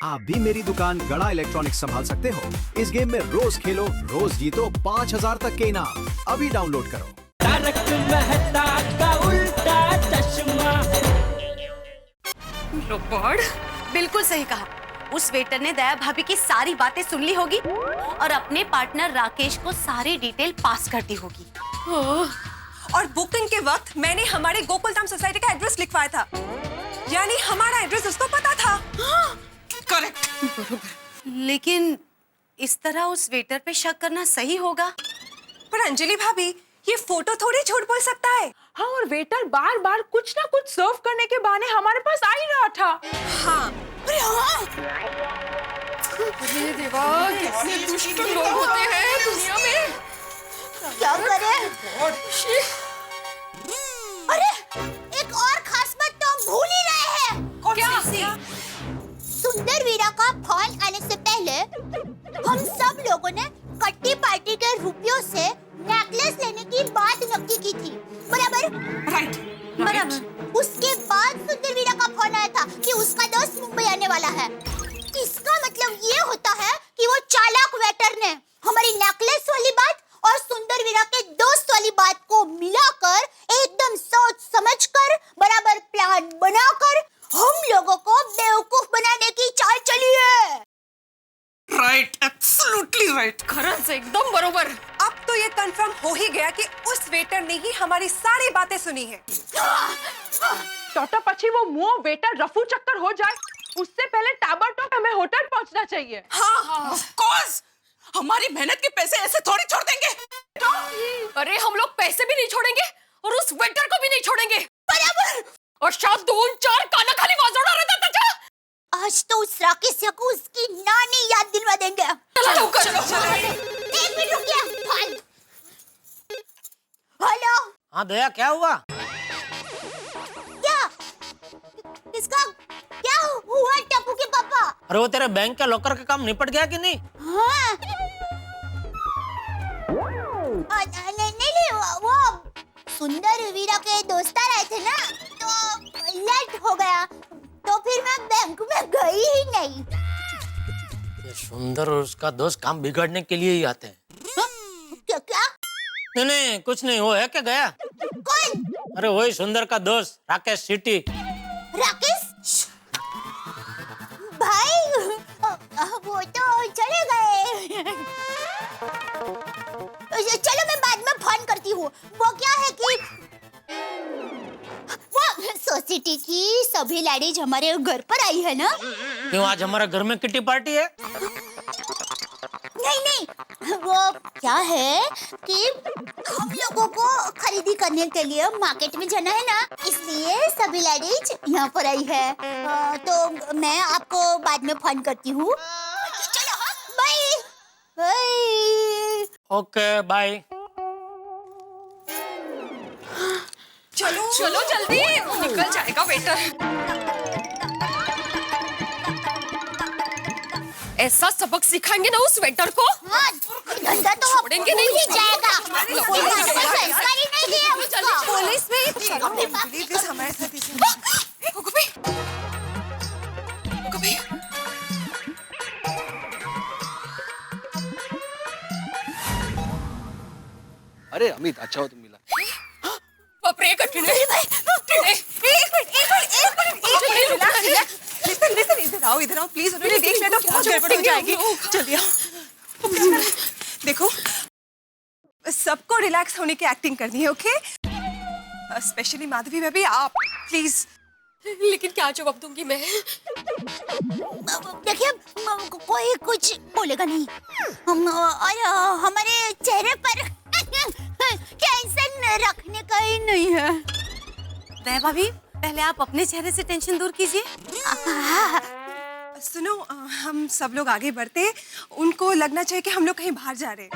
आप भी मेरी दुकान गड़ा इलेक्ट्रॉनिक्स संभाल सकते हो। इस गेम में रोज खेलो, रोज जीतो 5000 तक के इनाम। अभी डाउनलोड करो। तारक मेहता का उल्टा चश्मा। रोबोट, बिल्कुल सही कहा। उस वेटर ने दया भाभी की सारी बातें सुन ली होगी और अपने पार्टनर राकेश को सारी डिटेल पास कर दी होगी। और बुकिंग के वक्त मैंने हमारे गोकुलधाम सोसाइटी का एड्रेस लिखवाया था, यानी हमारा एड्रेस उसको पता था। करेक्ट। लेकिन इस तरह उस वेटर पे शक करना सही होगा? पर अंजलि भाभी, ये फोटो थोड़ी झूठ बोल सकता है। हाँ, और वेटर बार बार कुछ ना कुछ सर्व करने के बहाने हमारे पास आ ही रहा था। हाँ। अरे देवा, कितने दुष्ट लोग होते हैं दुनिया में। क्या करें? अरे एक और खास बात तो हम भूल ही रहे हैं। क्या? सुंदर वीरा का फोन आने से पहले हम सब लोगों ने कट्टी पार्टी के रुपयों से नेकलेस लेने की बात नक्की की थी, बराबर? राइट। बराबर। उसके बाद सुंदर वीरा का फोन आया था कि उसका दोस्त मुंबई आने वाला है। इसका मतलब ये होता है कि वो चालाक वेटर ने हमारी नेकलेस वाली बात और सुंदर वीरा के दोस्त वाली बात को मिलाकर एकदम सोच समझकर बराबर प्लान बनाकर हम लोगों को बेवकूफ बनाने की चाल चली है। Right, absolutely right. खरं से एकदम बरोबर। अब तो ये कंफर्म हो ही गया कि उस वेटर ने ही हमारी सारी बातें सुनी है। तो पछी वो मुंह वेटर रफू चक्कर हो जाए उससे पहले ताबड़तोड़ हमें होटल पहुंचना चाहिए। हाँ, ऑफ कोर्स। हमारी मेहनत के पैसे ऐसे थोड़ी छोड़ देंगे। अरे हम लोग पैसे भी नहीं छोड़ेंगे और उस वेटर को भी नहीं छोड़ेंगे। बराबर। और शायद 2-4 काना खाली वाजोड़ा रहता था। आज तो उस राकेश को उसकी नानी याद दिलवा देंगे। चलो। एक मिनट रुकिए। हेलो। हाँ दया, क्या हुआ? क्या? इसका क्या हुआ टप्पू के पापा? अरे वो तेरे बैंक के लॉकर का काम निपट गया कि नहीं? हाँ। नहीं, वो सुंदर वीरा के दोस्त आए थे ना, तो लेट हो गया, तो फिर मैं बैंक में गई ही नहीं। ये सुंदर और उसका दोस्त काम बिगाड़ने के लिए ही आते हैं। क्या? नहीं, कुछ नहीं। वो है क्या गया? कौन? अरे वही सुंदर का दोस्त राकेश सिटी। राकेश भाई, वो तो चले गए। चलो मैं बाद में फोन करती हूँ। वो क्या है कि वो सोसाइटी की सभी लेडीज हमारे घर पर आई है ना। क्यों, आज हमारे घर में किटी पार्टी है? नहीं, वो क्या है कि हम लोगों को खरीदी करने के लिए मार्केट में जाना है ना, इसलिए सभी लेडीज यहाँ पर आई है। तो मैं आपको बाद में फोन करती हूँ। चलो, बाय बाय। Okay bye. चलो जल्दी, निकल जाएगा वेटर। ऐसा सबक सिखाएंगे ना उस वेटर को। हाँ, धंधा तो छोड़ेंगे नहीं, ही जाएगा। कोई संस्कार ही नहीं दिया उसको। पुलिस में चलो प्लीज हमारे साथ इसे। कभी अरे अमित, अच्छा हो तुम मिला। प्रे करके नहीं भाई। लिसन, इधर आओ प्लीज। उन्होंने देख लिया तो बहुत गड़बड़ हो जाएगी। जल्दी आओ। देखो, सबको रिलैक्स होने की एक्टिंग करनी है, ओके? स्पेशली माधवी भाभी, आप प्लीज। लेकिन क्या जवाब दूंगी मैं? देखिए, कोई कुछ बोलेगा नहीं। और हमारे चेहरे पर टेंशन रखने का ही नहीं है। दया भाभी, पहले आप अपने चेहरे से टेंशन दूर कीजिए। सुनो, हम सब लोग आगे बढ़ते, उनको लगना चाहिए कि हम लोग कहीं बाहर जा रहे हैं।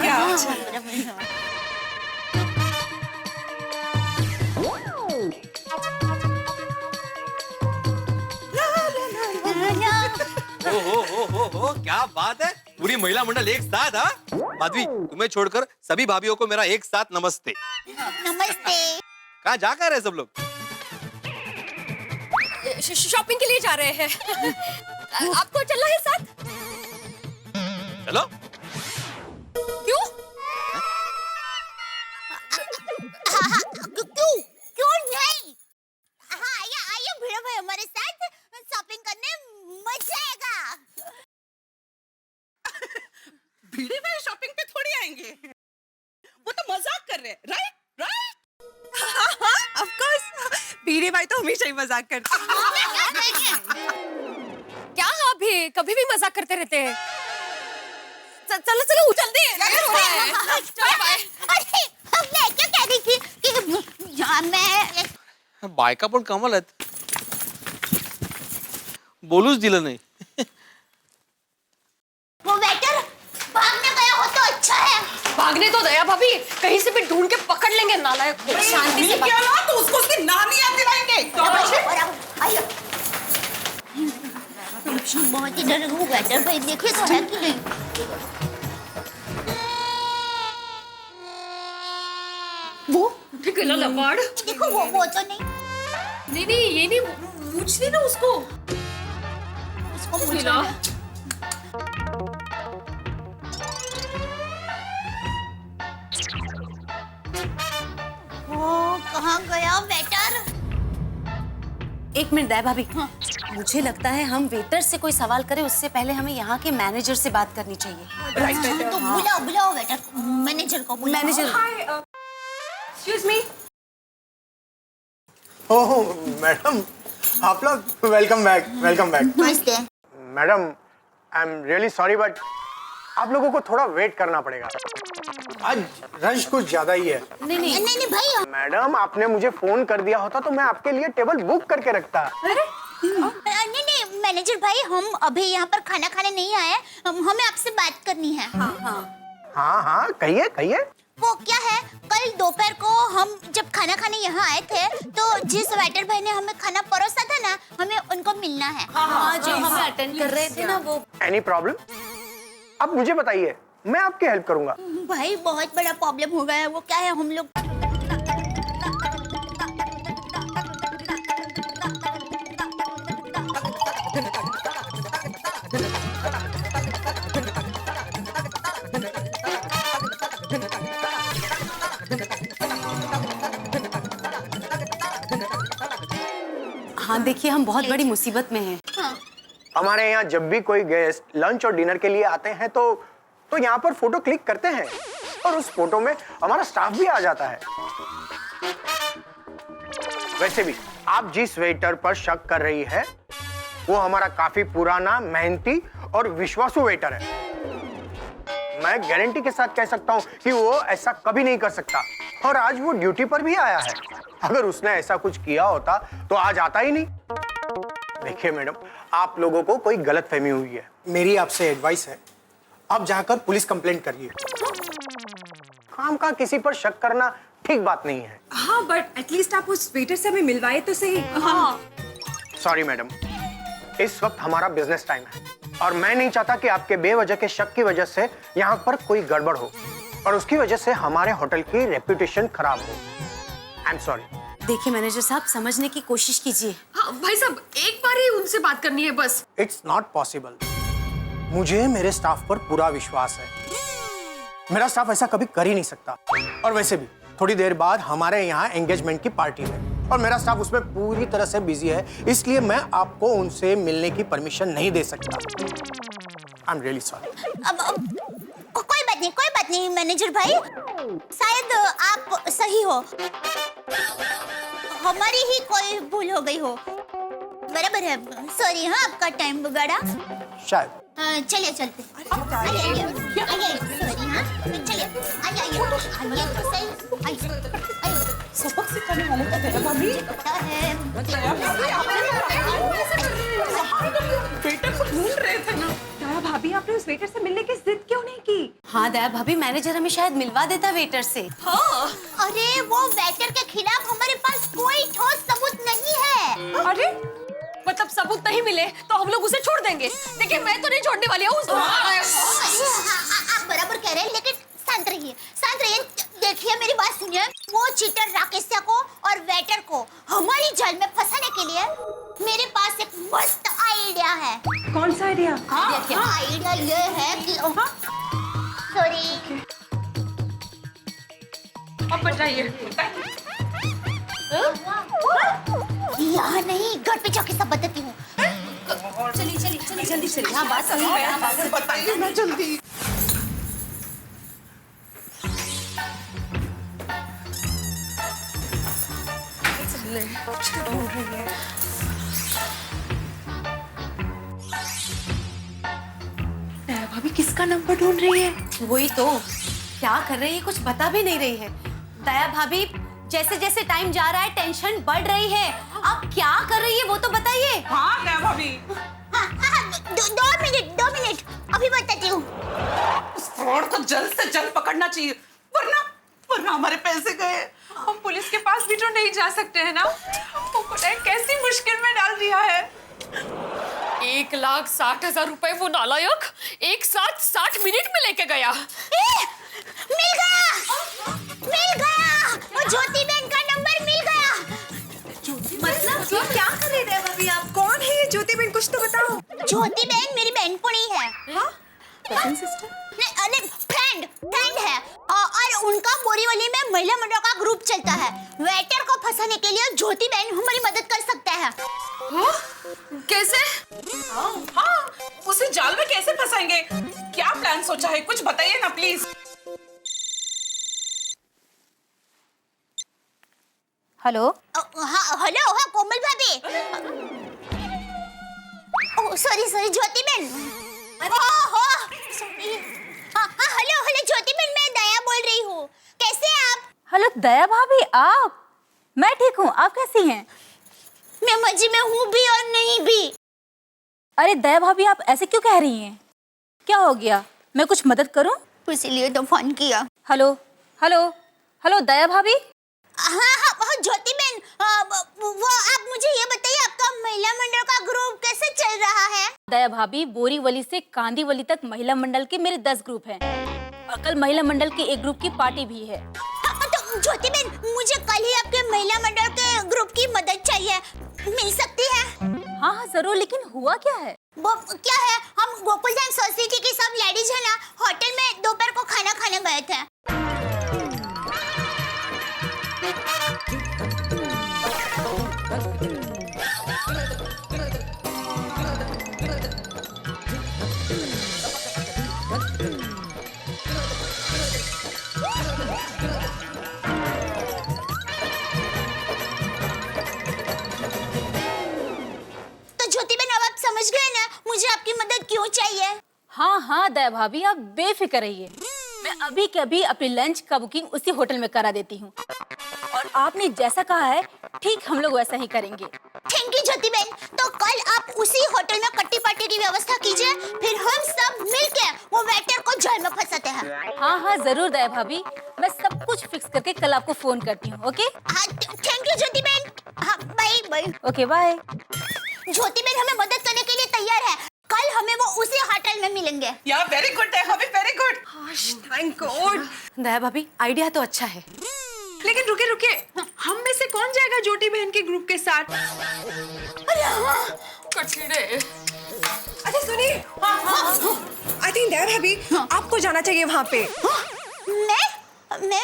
हो, क्या बात है, पूरी महिला मंडल एक साथ। हाँ माधवी, तुम्हें छोड़कर सभी भाभीियों को मेरा एक साथ नमस्ते। नमस्ते। कहाँ जा कर रहे हैं सब लोग? शॉपिंग के लिए जा रहे हैं। आपको चलना है साथ? चलो। क्यों? क्यों क्यों नहीं? हाँ आइए आइए भिड़ो भाई हमारे साथ शॉपिंग करने, मजा आएगा। भिड़े भाई शॉपिंग पे थोड़ी आएंगे, वो तो मजाक कर रहे हैं, राइट राइट? ऑफ कोर्स, भिड़े भाई तो हमेशा ही मजाक करते हैं। क्या आप भी कभी भी मजाक करते रहते हैं? चलो चलो जल्दी। अरे मैं क्या कह रही थी कि मैं बायका पण कमाल आहेत, बोलूच दिलं नाही। वो वेटर भागने गया हो तो अच्छा है। भागने तो दया भाभी, कहीं से भी ढूंढ के पकड़ लेंगे नालायक को। शांति से क्या ना तो उसको उसकी नाम नहीं याद दिलाएंगे। आइए बहुत ही डर वो वेटर भाई देखे तो है कि नहीं? वो ठिकला लबाड़। देखो वो तो नहीं। नहीं ये नहीं, पूछ ली ना उसको। उसको पूछना है। वो कहाँ गया वेटर? एक मिनट दया भाभी। हाँ। मुझे लगता है हम वेटर से कोई सवाल करें उससे पहले हमें यहाँ के मैनेजर से बात करनी चाहिए। तो बुलाओ वेटर मैनेजर को बुलाओ। Manager. Excuse me. Oh madam, आप लोग वेलकम बैक। नमस्ते। Madam I am really sorry but आप लोगों को थोड़ा वेट करना पड़ेगा, आज रश कुछ ज्यादा ही है। नहीं भाई। मैडम आपने मुझे फोन कर दिया होता तो मैं आपके लिए टेबल बुक करके रखता। नहीं मैनेजर भाई, हम अभी यहाँ पर खाना खाने नहीं आए, हमें आपसे बात करनी है। हाँ कहिए। वो क्या है, कल दोपहर को हम जब खाना खाने यहाँ आए थे तो जिस वेटर भाई ने हमें खाना परोसा था ना, हमें उनको मिलना है। हाँ, जो हमें अटेंड कर रहे थे ना वो। Any problem? आप मुझे बताइए, मैं आपकी हेल्प करूंगा। भाई बहुत बड़ा प्रॉब्लम हो गया है। वो क्या है, हम लोग हाँ देखिए, हम बहुत बड़ी मुसीबत में हैं। हमारे यहाँ जब भी कोई गेस्ट लंच और डिनर के लिए आते हैं तो यहाँ पर फोटो क्लिक करते हैं और उस फोटो में हमारा स्टाफ भी आ जाता है। वैसे भी आप जिस वेटर पर शक कर रही है वो हमारा काफी पुराना, मेहनती और विश्वासु वेटर है। मैं गारंटी के साथ कह सकता हूँ कि वो ऐसा कभी नहीं कर सकता, और आज वो ड्यूटी पर भी आया है। अगर उसने ऐसा कुछ किया होता तो आज आता ही नहीं। देखिए मैडम, आप लोगों को कोई गलतफहमी हुई है। मेरी आपसे एडवाइस है, आप जाकर पुलिस कंप्लेंट करिए। काम का किसी पर शक करना ठीक बात नहीं है। हाँ बट एटलीस्ट आप उस वेटर से हमें मिलवाए तो सही। हाँ। सॉरी मैडम, इस वक्त हमारा बिजनेस टाइम है और मैं नहीं चाहता कि आपके बेवजह के शक की वजह से यहाँ पर कोई गड़बड़ हो और उसकी वजह से हमारे होटल की रेपुटेशन खराब हो। I am sorry. देखिए मैनेजर साहब, समझने की कोशिश कीजिए। हाँ, भाई साहब एक बार ही उनसे बात करनी है बस। It's not possible. मुझे मेरे स्टाफ पर पूरा विश्वास है। मेरा स्टाफ ऐसा कभी कर ही नहीं सकता। और वैसे भी थोड़ी देर बाद हमारे यहाँ एंगेजमेंट की पार्टी है और मेरा स्टाफ उसमें पूरी तरह से बिजी है, इसलिए मैं आपको उनसे मिलने की परमिशन नहीं दे सकता। आई एम रियली सॉरी। अब कोई बात नहीं मैनेजर भाई, शायद आप सही हो, हमारी ही कोई भूल हो गई हो। बराबर है, सॉरी। हाँ, आपका टाइम बिगाड़ा शायद। चलिए चलते। आइए सॉरी। हाँ चलिए, आइए तो सही। सबक सिखाने वाले तो तेरा भाभी है। वेटर को ढूंढ रहे थे ना। दया भाभी, आपने उस वेटर से मिलने की जिद क्यों नहीं की? हाँ दया भाभी, मैनेजर हमें शायद मिलवा देता वेटर से। हाँ। अरे वो वेटर के खिलाफ हमारे पास कोई ठोस सबूत नहीं है। अरे मतलब सबूत नहीं मिले तो हम लोग उसे छोड़ देंगे? देखिए मैं तो नहीं छोड़ने वाली हूँ। आप बराबर कह रहे हैं, लेकिन शांत रहिए। देखिए मेरी बात सुनिए। वो चीटर राकेश को और वेटर को हमारी जाल में फंसाने के लिए मेरे पास एक मस्त आइडिया है। कौन सा आइडिया? आइडिया ये है कि सॉरी अब बताइए। यहाँ नहीं, घर पे जाके सब बताती हूँ। चलिए जल्दी चलिए। हाँ बात सुनिए। बताइए ना जल्दी। भाभी किसका नंबर ढूंढ रही है? वही तो, क्या कर रही है कुछ बता भी नहीं रही है। दया भाभी, जैसे जैसे टाइम जा रहा है टेंशन बढ़ रही है। अब क्या कर रही है वो तो बताइए। हाँ दया भाभी। दो मिनट अभी बताती हूँ। उस फ्रॉड को जल्द से जल्द पकड़ना चाहिए, वरना हमारे पैसे गए। हम पुलिस के पास भी तो नहीं जा सकते हैं ना। वो पता है कैसी मुश्किल में डाल दिया है। 1,60,000 रुपए वो नालायक एक साथ 60 मिनट में लेके गया। मिल गया। वो ज्योति बहन का नंबर मिल गया। मतलब ये क्या कर रही है भाभी आप? कौन है ये ज्योति बहन, कुछ तो बताओ। ज्योति बहन मेरी बहनपनी है। हाँ? Cousin sister? नहीं, फ्रेंड है। और उनका बोरीवली में महिला मंडल का ग्रुप चलता है। वेटर को फंसाने के लिए ज्योति बहन हमारी मदद कर सकता है। कैसे? हाँ, उसे जाल में कैसे फंसाएंगे? क्या प्लान सोचा है? कुछ बताइए ना प्लीज। हेलो। हाँ हेलो, हाँ कोमल भाभी। सॉरी ज्योति बहन। सॉरी। हाँ हेलो ज्योति बहन, मैं दया बोल रही हूँ। कैसे हैं आप? हेलो दया भाभी, आप? मैं ठीक हूँ, आप कैसी हैं? मैं मजे में हूँ भी और नहीं भी। अरे दया भाभी, आप ऐसे क्यों कह रही हैं? क्या हो गया? मैं कुछ मदद करूँ? इसीलिए तो फोन किया। हेलो दया भाभी। हाँ ज्योति बहन, वो आप मुझे ये बताइए, आपका महिला मंडल का ग्रुप कैसे चल रहा है? दया भाभी, बोरीवली से कांदीवली तक महिला मंडल के मेरे 10 ग्रुप हैं और कल महिला मंडल के एक ग्रुप की पार्टी भी है। तो ज्योति बहन, मुझे कल ही आपके महिला मंडल के ग्रुप की मदद चाहिए, मिल सकती है? हाँ जरूर, लेकिन हुआ क्या है? वो क्या है, हम गोकुलधाम सोसाइटी की सब लेडीज है ना, होटल में दोपहर को खाना खाने गए थे। तो ज्योति बहन, अब आप समझ गए ना मुझे आपकी मदद क्यों चाहिए? हाँ दया भाभी, आप बेफिक्र रहिए। मैं अभी के अभी अपनी लंच का बुकिंग उसी होटल में करा देती हूँ और आपने जैसा कहा है ठीक हम लोग वैसा ही करेंगे। थैंक यू ज्योति बहन। तो कल आप उसी होटल में कट्टी पार्टी की व्यवस्था कीजिए, फिर हम सब मिलके वो वेटर को जेल में फंसाते हैं। हाँ जरूर दया भाभी, मैं सब कुछ फिक्स करके कल आपको फोन करती हूँ। ओके? हाँ थैंक यू ज्योति बहन। हाँ बाय। Okay bye. ज्योति बहन हमें मदद करने के लिए तैयार है, कल हमें वो उसी होटल में मिलेंगे। यार वेरी गुड है, हमें very good. Thank God. Daya भाभी, आइडिया तो अच्छा है, लेकिन रुके, हम में से कौन जाएगा ज्योति बहन के ग्रुप के साथ? कठिन है। अच्छा सुनिए, आई थिंक दया भाभी आपको जाना चाहिए वहाँ पे। मैं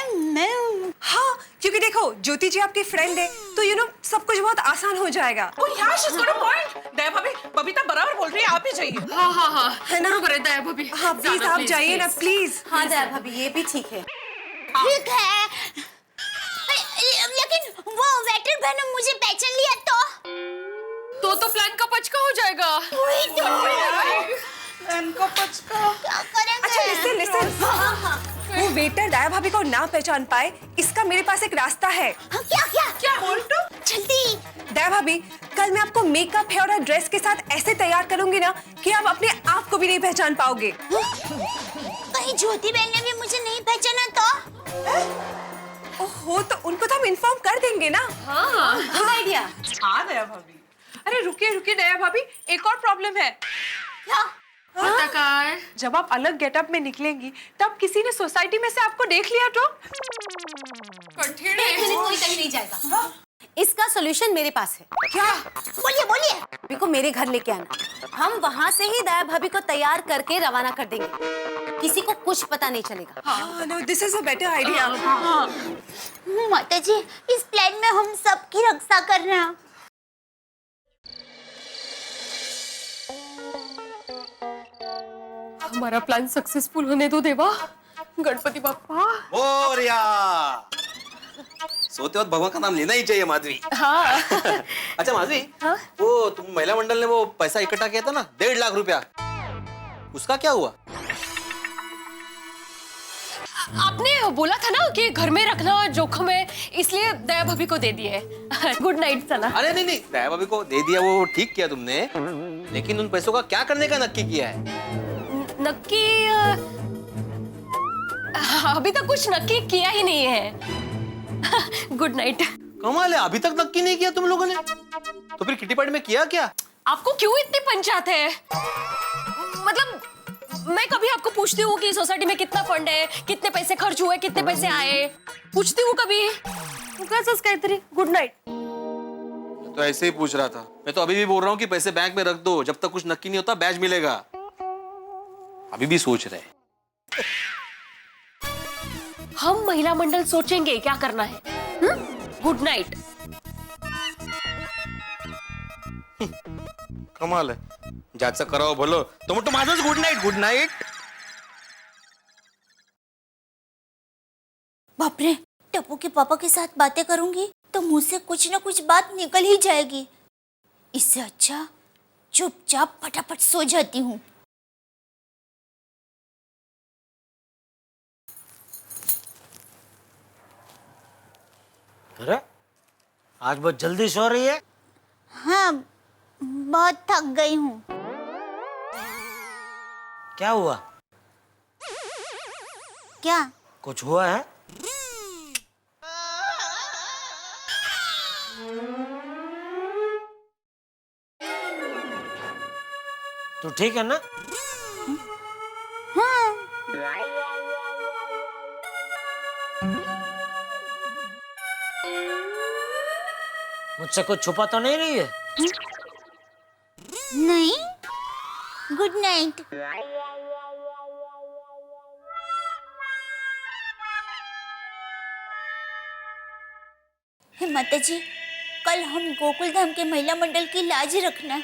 हाँ, क्योंकि देखो ज्योति जी आपकी फ्रेंड है, तो यू नो सब कुछ बहुत आसान हो जाएगा। Oh yeah, she's got a point. दया भाभी, बबीता बराबर बोल रही है, आप ही जाइए। हाँ है ना? बरोबर है दया भाभी। हाँ प्लीज आप जाइए ना प्लीज। हाँ दया भाभी ये भी ठीक है। ठीक है, लेकिन वो वेटर बहन मुझे पहचान लिया तो प्लान का पचका हो जाएगा। वही तो क्या करेंगे? अच्छा लिसन, वो वेटर दया भाभी को ना पहचान पाए, इसका मेरे पास एक रास्ता है। हाँ, क्या बोल तो जल्दी। दया भाभी, कल मैं आपको मेकअप हेयर और ड्रेस के साथ ऐसे तैयार करूंगी ना कि आप अपने आप को भी नहीं पहचान पाओगे। कहीं ज्योति बहन ने भी मुझे नहीं पहचाना तो? ओहो, तो उनको तो हम इन्फॉर्म कर देंगे ना। हाँ गुड आइडिया। हाँ दया भाभी। अरे रुकिए दया भाभी, एक और प्रॉब्लम है। क्या? जब आप अलग गेटअप में निकलेंगी तब किसी ने सोसाइटी में से आपको देख लिया तो? एक मिनट, कोई कहीं नहीं जाएगा। इसका सॉल्यूशन मेरे पास है। क्या? बोलिए बोलिए। भाभी को मेरे घर लेके आना, हम वहाँ से ही दया भाभी को तैयार करके रवाना कर देंगे, किसी को कुछ पता नहीं चलेगा। हाँ, no, this is a better idea. माता जी, इस प्लान में हम सबकी रक्षा करना। हमारा प्लान सक्सेसफुल होने दो देवा। गणपति बाप्पा। मोरया। सोते वक्त भगवान का नाम लेना ही चाहिए माधवी। हाँ। अच्छा माधवी, वो तुम महिला मंडल ने वो पैसा इकट्ठा किया था ना, 1.5 लाख रुपया, उसका क्या हुआ? आपने बोला था ना कि घर में रखना जोखिम है, इसलिए दया भाभी को दे दिए। गुड नाइट सना। अरे नहीं नहीं, दया भाभी को दे दिया वो ठीक किया तुमने, लेकिन उन पैसों का क्या करने का नक्की किया है? नक्की अभी तक कुछ नक्की किया ही नहीं है। Good night. कमाल है, अभी तक नक्की नहीं किया तुम लोगों ने? तो फिर किटी पार्टी में किया क्या? आपको क्यों इतनी पंचायत है? मतलब मैं कभी आपको पूछती हूँ कि सोसाइटी में कितना फंड है, कितने पैसे खर्च हुए, कितने पैसे आए, पूछती हूँ कभी? Good night. तो ऐसे ही पूछ रहा था। मैं तो अभी भी बोल रहा हूँ कि पैसे बैंक में रख दो, जब तक कुछ नक्की नहीं होता बैच मिलेगा। अभी भी सोच रहे। हम महिला मंडल सोचेंगे क्या करना है। Good night. कमाल है, ज्याचं करावं भलं तो म्हणतो माझंच गुड नाईट गुड नाईट। बाप रे, टप्पू के पापा के साथ बातें करूंगी तो मुंह से कुछ ना कुछ बात निकल ही जाएगी। इससे अच्छा चुपचाप फटाफट सो जाती हूँ। अरे आज बहुत जल्दी सो रही है। हाँ, बहुत थक गई हूँ। क्या हुआ? क्या? कुछ हुआ है? तू ठीक है ना? हाँ। मुझसे कुछ छुपा तो नहीं रही है? नहीं। Good night. हे माता जी, कल हम गोकुल धाम के महिला मंडल की लाज रखना।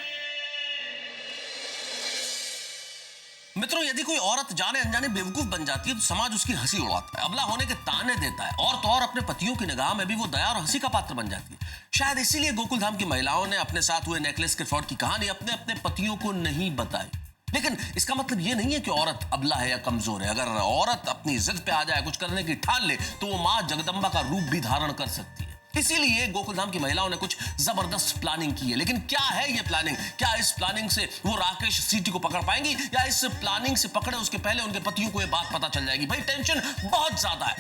मित्रों, यदि कोई औरत जाने अनजाने बेवकूफ बन जाती है तो समाज उसकी हंसी उड़ाता है, अबला होने के ताने देता है, और तो और अपने पतियों की निगाह में भी वो दया और हंसी का पात्र बन जाती है। शायद इसीलिए गोकुल धाम की महिलाओं ने अपने साथ हुए नेकलेस के फ्रॉड की कहानी अपने अपने पतियों को नहीं बताई। लेकिन इसका मतलब ये नहीं है कि औरत अबला है या कमजोर है। अगर औरत अपनी जिद पे आ जाए, कुछ करने की ठान ले, तो वो माँ जगदम्बा का रूप भी धारण कर सकती है। इसीलिए गोकुलधाम की महिलाओं ने कुछ जबरदस्त प्लानिंग की है। लेकिन क्या है ये प्लानिंग? क्या इस प्लानिंग से वो राकेश सीटी को पकड़ पाएंगी, या इस प्लानिंग से पकड़े उसके पहले उनके पतियों को ये बात पता चल जाएगी? भाई टेंशन बहुत ज्यादा है,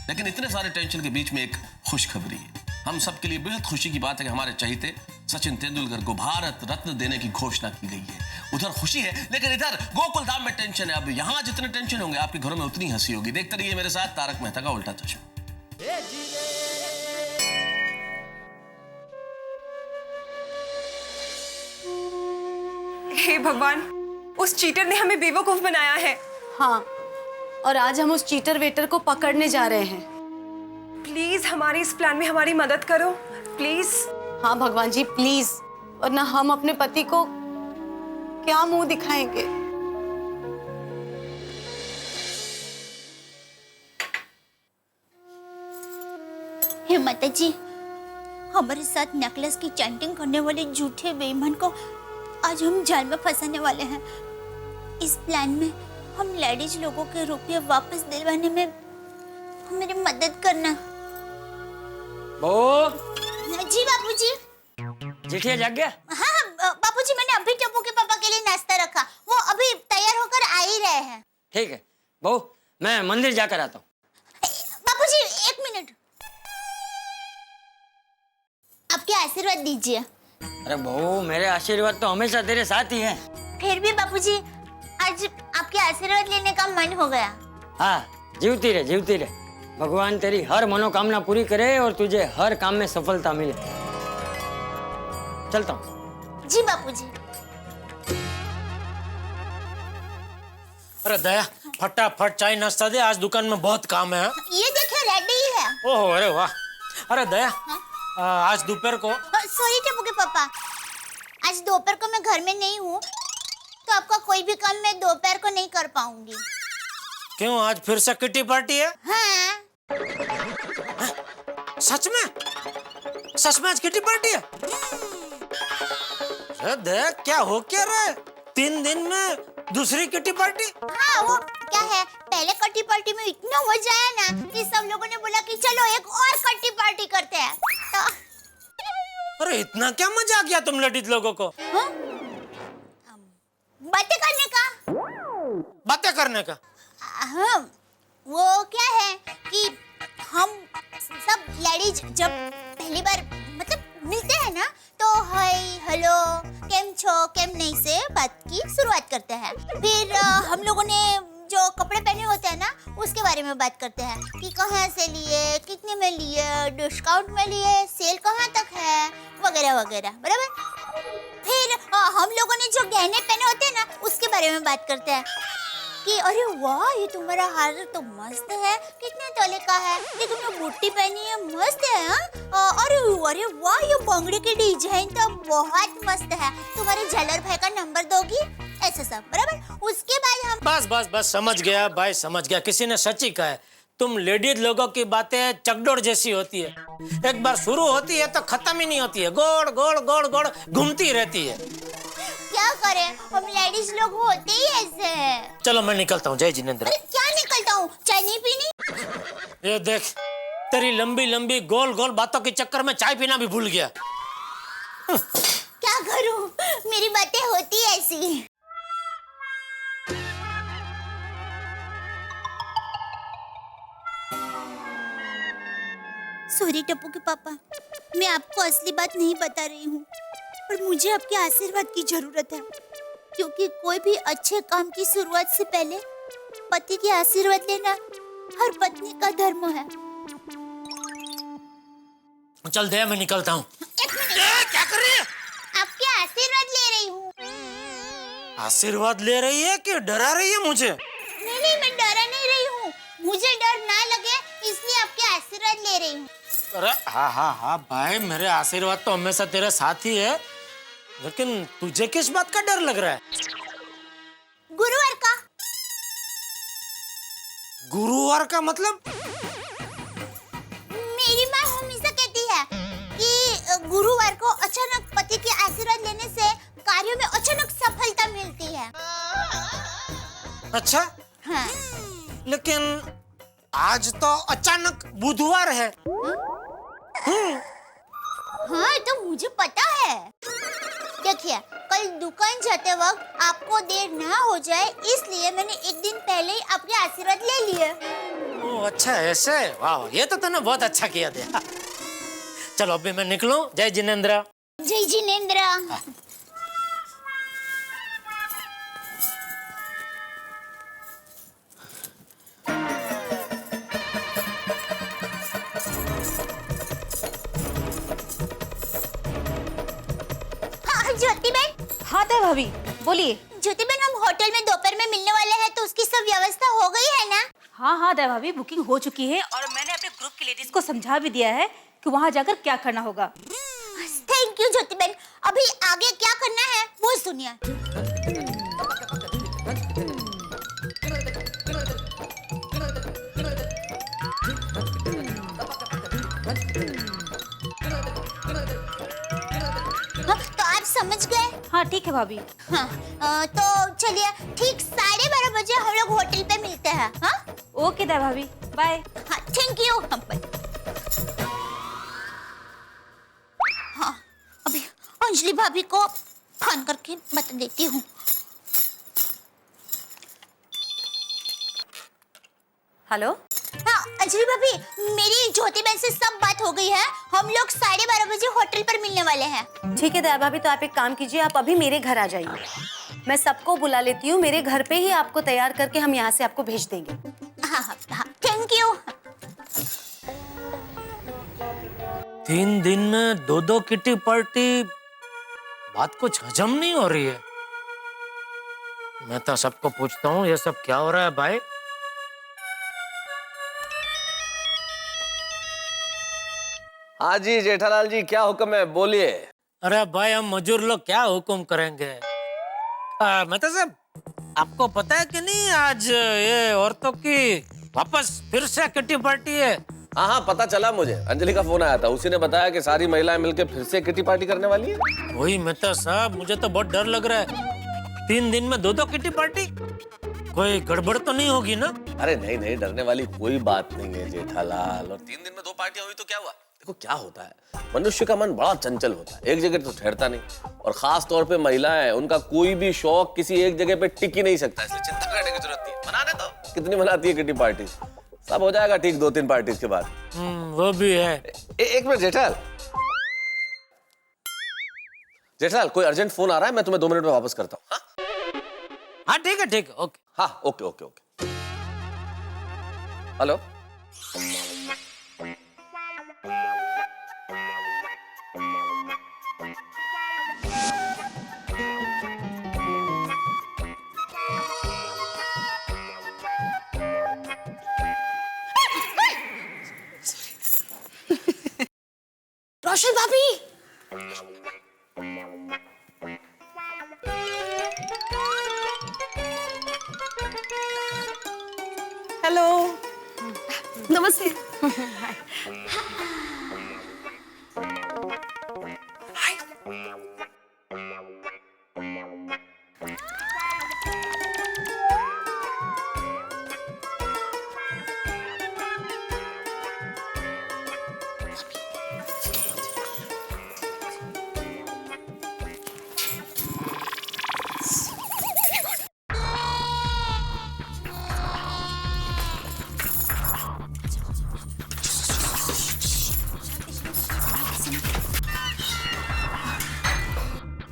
लेकिन इतने सारे टेंशन के बीच में एक खुशखबरी है। हम सबके लिए बेहद खुशी की बात है कि हमारे चहीते सचिन तेंदुलकर को भारत रत्न देने की घोषणा की गई है। उधर खुशी है, लेकिन इधर गोकुलधाम में टेंशन है। अब यहाँ जितने टेंशन होंगे, आपके घरों में उतनी हंसी होगी। देखते रहिए मेरे साथ तारक मेहता का उल्टा चश्मा। हे भगवान, उस चीटर ने हमें बेवकूफ बनाया है। हाँ, और आज हम उस चीटर वेटर को पकड़ने जा रहे हैं। प्लीज हमारी इस प्लान में हमारी मदद करो, प्लीज। हाँ भगवान जी प्लीज, वरना हम अपने पति को क्या मुंह दिखाएंगे। हे माता जी, हमारे साथ नेकलेस की चैंटिंग करने वाले झूठे बेईमान को आज हम जाल में फंसाने वाले हैं। इस प्लान में हम लेडीज लोगों के रुपये वापस दिलवाने में मेरी मदद करना। जी बापूजी। जेठिया जाग गया? हाँ बापूजी, मैंने अभी टप्पू के पापा के लिए नाश्ता रखा, वो अभी तैयार होकर आ ही रहे हैं। ठीक है बहू, मैं मंदिर जाकर आता हूँ। बापूजी एक मिनट, आपके आशीर्वाद दीजिए। अरे बहू, मेरे आशीर्वाद तो हमेशा तेरे साथ ही है। फिर भी बापूजी, आज आपके आशीर्वाद लेने का मन हो गया। हाँ, जीवती रहे जीवती रहे। भगवान तेरी हर मनोकामना पूरी करे और तुझे हर काम में सफलता मिले। चलता हूँ। जी बापूजी। अरे दया, फटाफट चाय नाश्ता दे, आज दुकान में बहुत काम है। ये देखिए रेडी है। ओहो, अरे वाह। अरे दया, आज दोपहर को। सॉरी टप्पू के पापा, आज दोपहर को मैं घर में नहीं हूँ, तो आपका कोई भी काम मैं दोपहर को नहीं कर पाऊंगी। क्यों, आज फिर से किटी पार्टी है? हाँ। सच में? सच में आज किटी पार्टी है? अरे दया, क्या हो क्या रहा है? 3 दिन में दूसरी किटी पार्टी? हाँ, वो क्या है, पहले कट्टी पार्टी में इतना मजा आया ना कि सब लोगों ने बोला कि चलो एक और कट्टी पार्टी करते हैं। तो अरे इतना क्या मजा आ गया तुम लेडीज लोगों को? हाँ? बातें करने का। बातें करने का? हाँ, वो क्या है कि हम सब लेडीज जब पहली बार मतलब मिलते हैं ना, तो हाय हेलो केम छो केम नहीं से बात की शुरुआत करते हैं। फिर हम लोगों ने जो कपड़े पहने होते हैं ना, उसके बारे में बात करते हैं कि कहाँ से लिए, कितने में लिए, डिस्काउंट में लिए, सेल कहाँ तक है, वगैरह वगैरह, बराबर। फिर हम लोगों ने जो गहने पहने होते हैं ना, उसके बारे में बात करते हैं कि अरे वाह, ये तुम्हारा हार तो मस्त है, कितने तोले का है, ये तुमने बुट्टी पहनी है, मस्त है। हाँ, अरे अरे वाह, ये बांगड़ी की डिजाइन तो बहुत मस्त है, तुम्हारे झलर भाई का नंबर दोगी, ऐसा सब, बराबर। उसके बाद हम बस समझ गया भाई, समझ गया। किसी ने सच ही कहा है, तुम लेडीज लोगों की बातें चकडोर जैसी होती है, एक बार शुरू होती है तो खत्म ही नहीं होती है, गोड़ गोड़ गोड़ गोड़ घूमती रहती है। क्या करें, हम लेडीज लोग होते ही ऐसे हैं। चलो मैं निकलता हूँ, जय जिनेंद्र। क्या निकलता हूँ, चाय नहीं पीनी? ये देख, तेरी लंबी लंबी गोल गोल बातों के चक्कर में चाय पीना भी भूल गया। क्या करूँ, मेरी बातें होती ऐसी। सॉरी टप्पू के पापा, मैं आपको असली बात नहीं बता रही हूँ, पर मुझे आपके आशीर्वाद की जरूरत है, क्योंकि कोई भी अच्छे काम की शुरुआत से पहले पति के आशीर्वाद लेना हर पत्नी का धर्म है। चल दया, मैं निकलता हूँ। क्या कर रही है? आपके आशीर्वाद ले रही हूँ। आशीर्वाद ले रही है कि डरा रही है मुझे? नहीं, मैं डरा नहीं रही हूँ, मुझे डर ना लगे इसलिए आपके आशीर्वाद ले रही हूँ। अरे हाँ भाई, मेरे आशीर्वाद तो हमेशा तेरे साथ ही है, लेकिन तुझे किस बात का डर लग रहा है? गुरुवार का। गुरुवार का मतलब? मेरी माँ हमेशा कहती है कि गुरुवार को अचानक पति के आशीर्वाद लेने से कार्यों में अचानक सफलता मिलती है। अच्छा। हाँ। लेकिन आज तो अचानक बुधवार है। हाँ, तो मुझे पता है। देखिए, कल दुकान जाते वक्त आपको देर ना हो जाए, इसलिए मैंने एक दिन पहले ही आपके आशीर्वाद ले लिए। ओह अच्छा, ऐसे? वाह, ये तो तूने बहुत अच्छा किया दिया। चलो अभी मैं निकलूं। जय जिनेंद्र। जय जिनेंद्र। ज्योति बहन। हाँ दया भाभी, बोलिए। ज्योति बहन, हम होटल में दोपहर में मिलने वाले हैं, तो उसकी सब व्यवस्था हो गई है ना? हाँ दया भाभी, बुकिंग हो चुकी है और मैंने अपने ग्रुप की लेडीज को समझा भी दिया है कि वहाँ जाकर क्या करना होगा। थैंक यू ज्योति बहन। अभी आगे क्या करना है वो सुनिए। तो आप समझ गए? हाँ ठीक है भाभी। हाँ, तो चलिए ठीक 12:30 बजे हम लोग होटल पे मिलते हैं। हाँ ओके दया भाभी, बाय। हाँ थैंक यू। हाँ, अभी अंजलि भाभी को फोन करके बता देती हूँ। हेलो। हाँ अंजलि भाभी, मेरी ज्योति बहन से सब बात हो गई है, हम लोग 12:30 बजे होटल पर मिलने वाले हैं। ठीक है दया भाभी, तो आप एक काम कीजिए, आप अभी मेरे घर आ जाइए। मैं सबको बुला लेती हूँ, मेरे घर पे ही आपको तैयार करके हम यहाँ से आपको भेज देंगे। हाँ, थैंक यू। 3 दिन में 2 किटी पार्टी बात कुछ हजम नहीं हो रही है। मैं तो सबको पूछता हूँ ये सब क्या हो रहा है भाई। हाँ जी जेठालाल जी, क्या हुक्म है, बोलिए। अरे भाई हम मजूर लोग क्या हुक्म करेंगे। मैं तो साहब आपको पता है कि नहीं आज ये औरतों की वापस फिर से किटी पार्टी है। हाँ हाँ पता चला मुझे, अंजलि का फोन आया था, उसी ने बताया कि सारी महिलाएं मिलकर फिर से किटी पार्टी करने वाली है। वही मेहता साहब, मुझे तो बहुत डर लग रहा है। 3 दिन में 2 किटी पार्टी, कोई गड़बड़ तो नहीं होगी ना? अरे नहीं नहीं, डरने वाली कोई बात नहीं है जेठालाल। और 3 दिन में 2 पार्टियां हुई तो क्या हुआ? देखो क्या होता है, मनुष्य का मन बड़ा चंचल होता है, एक जगह तो ठहरता नहीं। और खास तौर पे महिलाएं, उनका कोई भी शौक किसी एक जगह पे टिक ही नहीं सकता, इसलिए चिंता करने की जरूरत नहीं है। मनाने दो, कितनी मनाती है किटी पार्टी, सब हो जाएगा ठीक 2-3 पार्टी के बाद। वो भी है। एक मिनट जेठालाल, जेठालाल कोई अर्जेंट फोन आ रहा है, मैं तुम्हें 2 मिनट में वापस करता हूँ। हाँ ठीक है ठीक है, ओके। हाँ ओके ओके ओके। हेलो रोशनी भाभी, हेलो, नमस्ते। हाय।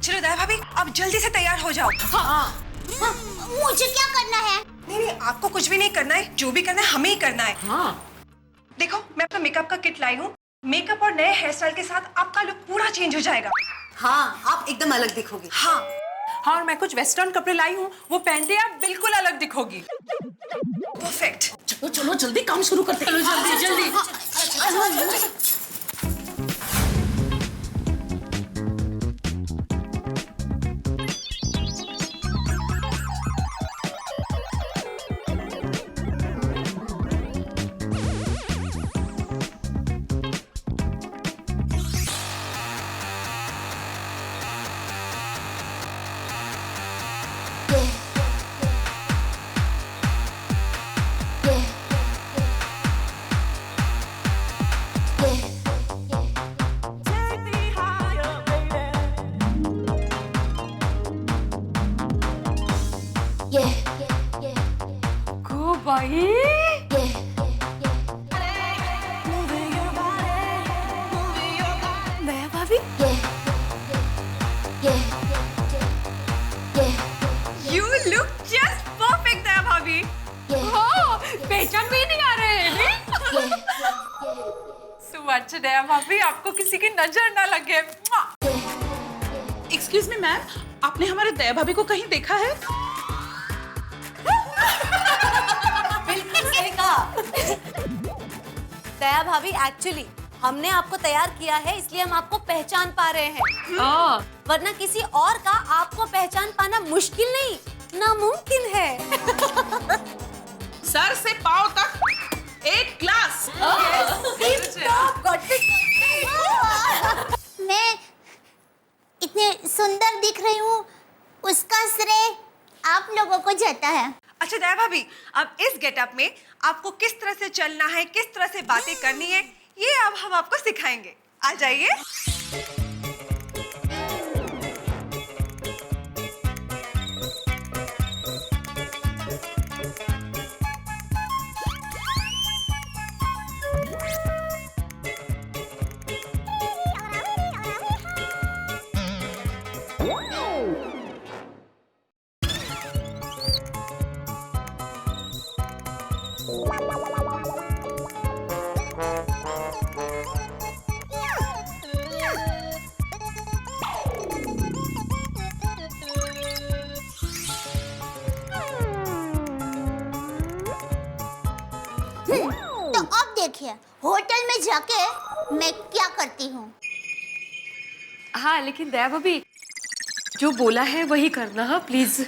चलो दया भाभी, आप जल्दी से तैयार हो जाओ। हाँ। मुझे क्या करना है? नहीं नहीं, आपको कुछ भी नहीं करना है, जो भी करना है हमें ही करना है। हाँ। देखो मैं अपना मेकअप का किट लाई हूँ, मेकअप और नए हेयर स्टाइल के साथ आपका लुक पूरा चेंज हो जाएगा। हाँ आप एकदम अलग दिखोगे। हाँ हाँ, और मैं कुछ वेस्टर्न कपड़े लाई हूँ, वो पहनते आप बिल्कुल अलग दिखोगी। परफेक्ट। चलो चलो जल्दी काम शुरू करते हैं। चलो जल्दी जल्दी। गो भाई, दया भाभी, You look just perfect दया भाभी। हाँ, पहचान भी नहीं आ रहे हैं। सुबह दया भाभी, आपको किसी की नजर ना लगे। एक्सक्यूज मी मैम, आपने हमारे दया भाभी को कहीं देखा है? बिल्कुल सही कहा। दया भाभी, एक्चुअली हमने आपको तैयार किया है, इसलिए हम आपको पहचान पा रहे हैं। वरना किसी और का आपको पहचान पाना मुश्किल नहीं, नामुमकिन है। सर से पांव तक एक क्लास। मैं इतने सुंदर दिख रही हूँ, उसका श्रेय आप लोगों को जाता है। अच्छा दया भाभी, अब इस गेटअप में आपको किस तरह से चलना है, किस तरह से बातें करनी है, ये अब हम आपको सिखाएंगे। आ जाइए। देखिए होटल में जाके मैं क्या करती हूँ। हाँ लेकिन दया भाभी जो बोला है वही करना, हाँ प्लीज।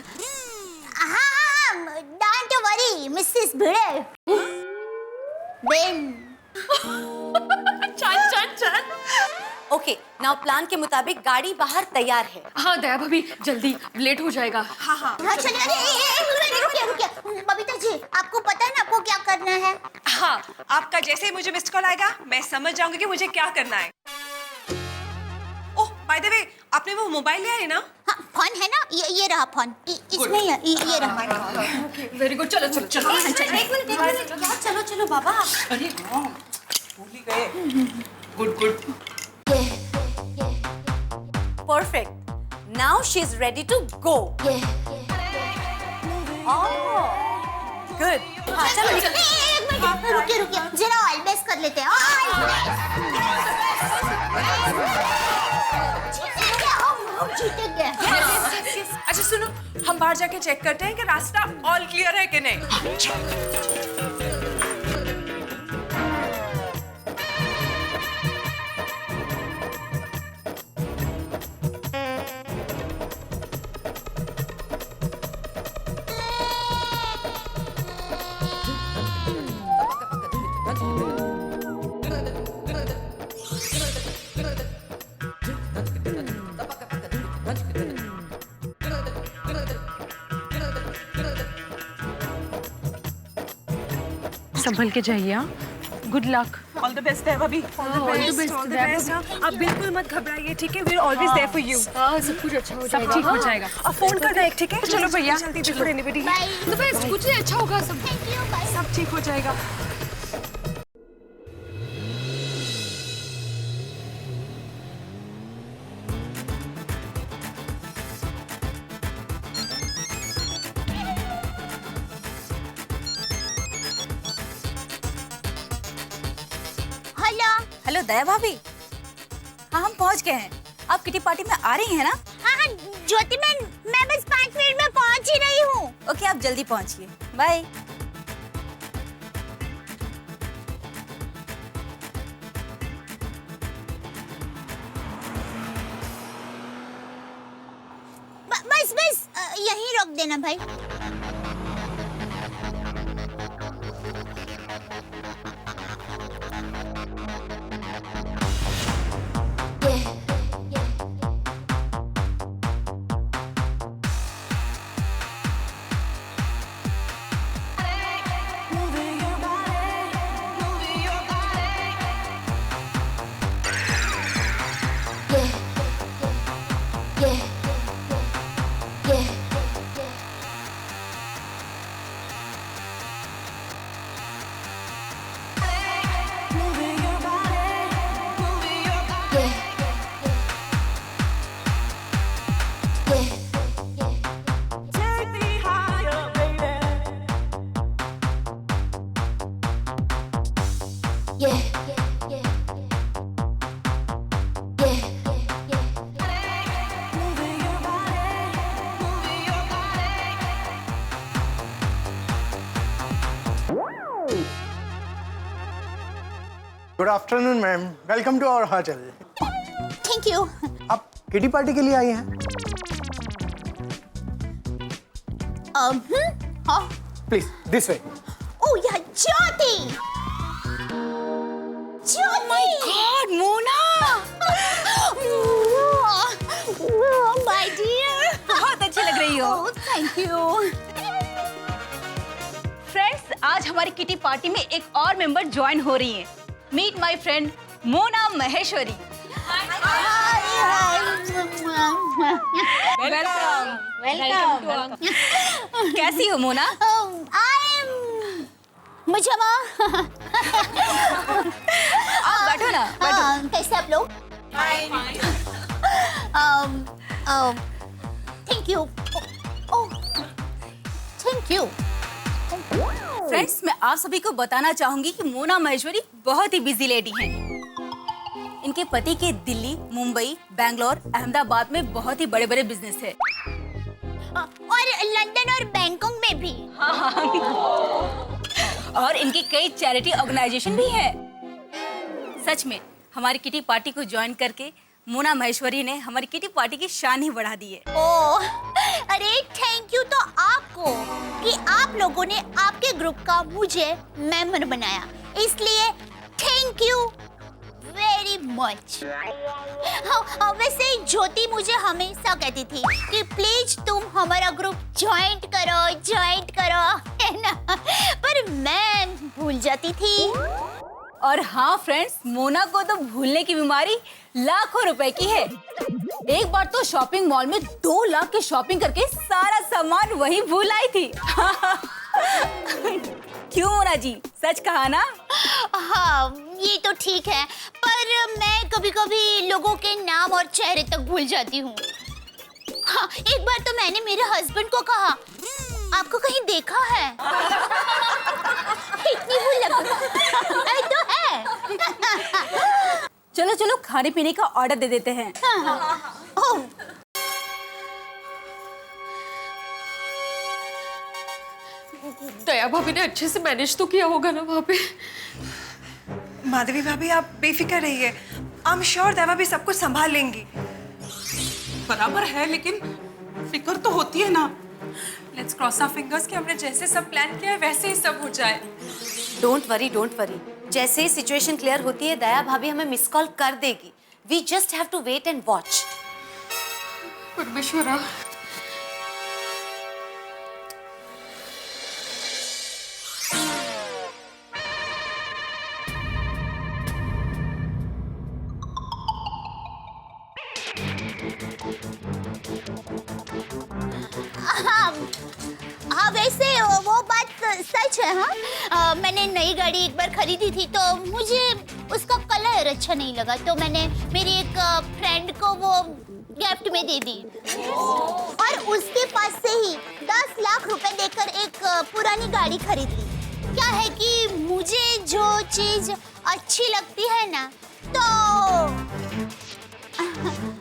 हाँ, don't worry Mrs Bhide. Ben. चल। ओके, नाउ प्लान के मुताबिक गाड़ी बाहर तैयार है। हाँ दया भाभी जल्दी, लेट हो जाएगा। हाँ चलिए। रुकिए। बबीता जी आपको पता है ना आपको क्या करना है? हाँ, आपका जैसे ही मुझे मिस्ड कॉल आएगा मैं समझ जाऊंगी कि मुझे क्या करना है। ओह बाय द वे, आपने वो मोबाइल लिया है ना? हाँ, फोन है ना, ये रहा फोन, इसमें ये रहा। वेरी गुड, चलो। एक मिनट, चलो बाबा। अरे हाँ, भूल ही गए। Good. Perfect. Now she's ready to go. Oh, good. हाँ चलो। एक मिनट, रुकिए जरा ऑयल बेस कर लेते हैं। हम जीतेंगे। अच्छा सुनो, हम बाहर जाके चेक करते हैं कि रास्ता ऑल क्लियर है कि नहीं। संभल के जाइए। Good luck. All the best है भाभी। All the best. आप बिल्कुल मत घबराइए, ठीक है? We are always there for you. हाँ सब कुछ अच्छा हो जाएगा। सब ठीक हो जाएगा। अब फोन करना है, ठीक है? चलो भैया जल्दी बिफोर एनीबॉडी। तो बस कुछ नहीं, अच्छा होगा सब। सब ठीक हो जाएगा। हेलो दया भाभी। हाँ हम पहुंच गए हैं। आप किटी पार्टी में आ रही हैं ना? हाँ ज्योति मैं बस 5 मिनट में पहुंच ही रही हूँ। ओके आप जल्दी पहुंचिए। बाय। बस यहीं रोक देना भाई। Good afternoon ma'am, welcome to our hotel. Thank you. आप किटी पार्टी के लिए आई हैं? हाँ। Please this way. ओह यह Jyoti. God Mona. My dear, बहुत अच्छी लग रही हो। Thank you. फ्रेंड्स आज हमारी किटी पार्टी में एक और मेंबर ज्वाइन हो रही है। Meet my friend Mona Maheshwari. Welcome. कैसी हो मोना? मुझे आप बैठो ना, बैठो। कैसे आप लोग? Thank you. Thank you. Friends मैं आप सभी को बताना चाहूंगी कि मोना महेश्वरी बहुत ही बिजी लेडी हैं। इनके पति के दिल्ली, मुंबई, बैंगलोर, अहमदाबाद में बहुत ही बड़े बड़े बिजनेस है और लंदन और बैंकॉक में भी। और इनकी कई चैरिटी ऑर्गेनाइजेशन भी है। सच में हमारी किटी पार्टी को ज्वाइन करके मोना महेश्वरी ने हमारी किटी पार्टी की शान ही बढ़ा दी है। ओह, अरे थैंक यू तो आपको कि आप लोगों ने आपके ग्रुप का मुझे मेंबर बनाया, इसलिए थैंक यू वेरी मच। वैसे ज्योति मुझे हमेशा कहती थी कि प्लीज तुम हमारा ग्रुप ज्वाइन करो, है ना, पर मैं भूल जाती थी। और हाँ फ्रेंड्स, मोना को तो भूलने की बीमारी लाखों रुपए की है। एक बार तो शॉपिंग मॉल में 2 लाख की शॉपिंग करके सारा सामान वही भूल आई थी। क्यों मोना जी, सच कहा ना? हाँ, ये तो ठीक है, पर मैं कभी-कभी लोगों के नाम और चेहरे तक भूल जाती हूँ। हाँ, एक बार तो मैंने मेरे हस्बैंड को कहा, आपको कहीं देखा है? इतनी भूल लगी तो है। चलो चलो खाने पीने का ऑर्डर दे देते हैं। ओह, दया भाभी ने अच्छे से मैनेज तो किया होगा ना वहाँ पे। माधवी भाभी आप बेफिक्र रहिए, आई एम श्योर देवा भी सब कुछ संभाल लेंगी। बराबर है, लेकिन फिक्र तो होती है ना। लेट्स क्रॉस आवर फिंगर्स कि हमने जैसे सब प्लान किया है वैसे ही सब हो जाए। डोंट वरी, जैसे ही सिचुएशन क्लियर होती है दया भाभी हमें मिस कॉल कर देगी। We just have to wait and watch. परमेश्वरा, हाँ, वैसे वो बात सच है। हाँ, मैंने नई गाड़ी एक बार खरीदी थी तो मुझे उसका कलर अच्छा नहीं लगा, तो मैंने मेरी एक फ्रेंड को वो गिफ्ट में दे दी और उसके पास से ही 10 लाख रुपए देकर एक पुरानी गाड़ी खरीद ली। क्या है कि मुझे जो चीज अच्छी लगती है ना, तो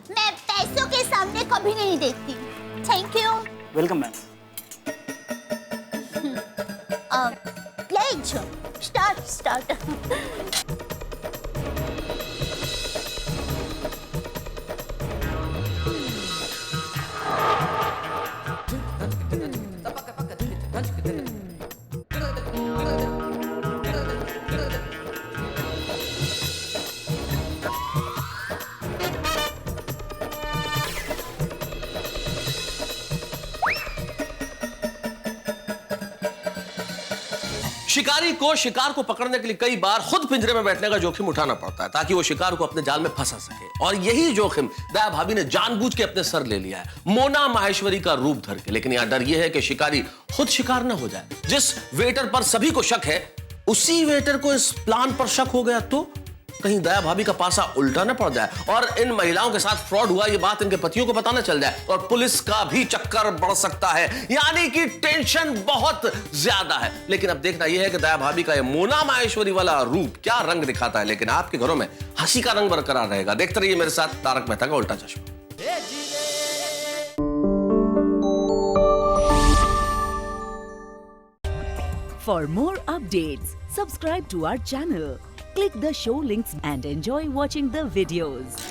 मैं पैसों के सामने कभी नहीं देखती। Thank you. Welcome ma'am. Pledge. Start. शिकारी को शिकार को पकड़ने के लिए कई बार खुद पिंजरे में बैठने का जोखिम उठाना पड़ता है ताकि वो शिकार को अपने जाल में फंसा सके, और यही जोखिम दया भाभी ने जानबूझ के अपने सर ले लिया है, मोना माहेश्वरी का रूप धर के। लेकिन यहां डर यह है कि शिकारी खुद शिकार न हो जाए। जिस वेटर पर सभी को शक है, उसी वेटर को इस प्लान पर शक हो गया तो कहीं दया भाभी का पासा उल्टा न पड़ जाए और इन महिलाओं के साथ फ्रॉड हुआ ये बात इनके पतियों को पता न चल जाए और पुलिस का भी चक्कर बढ़ सकता है। यानी कि टेंशन बहुत ज्यादा है। लेकिन अब देखना यह है कि दया भाभी का ये मोना माहेश्वरी वाला रूप क्या रंग दिखाता है। लेकिन आपके घरों में हंसी का रंग बरकरार रहेगा। देखते रहिए मेरे साथ तारक मेहता का उल्टा चश्मा। For more updates, subscribe to our channel, click the show links and enjoy watching the videos.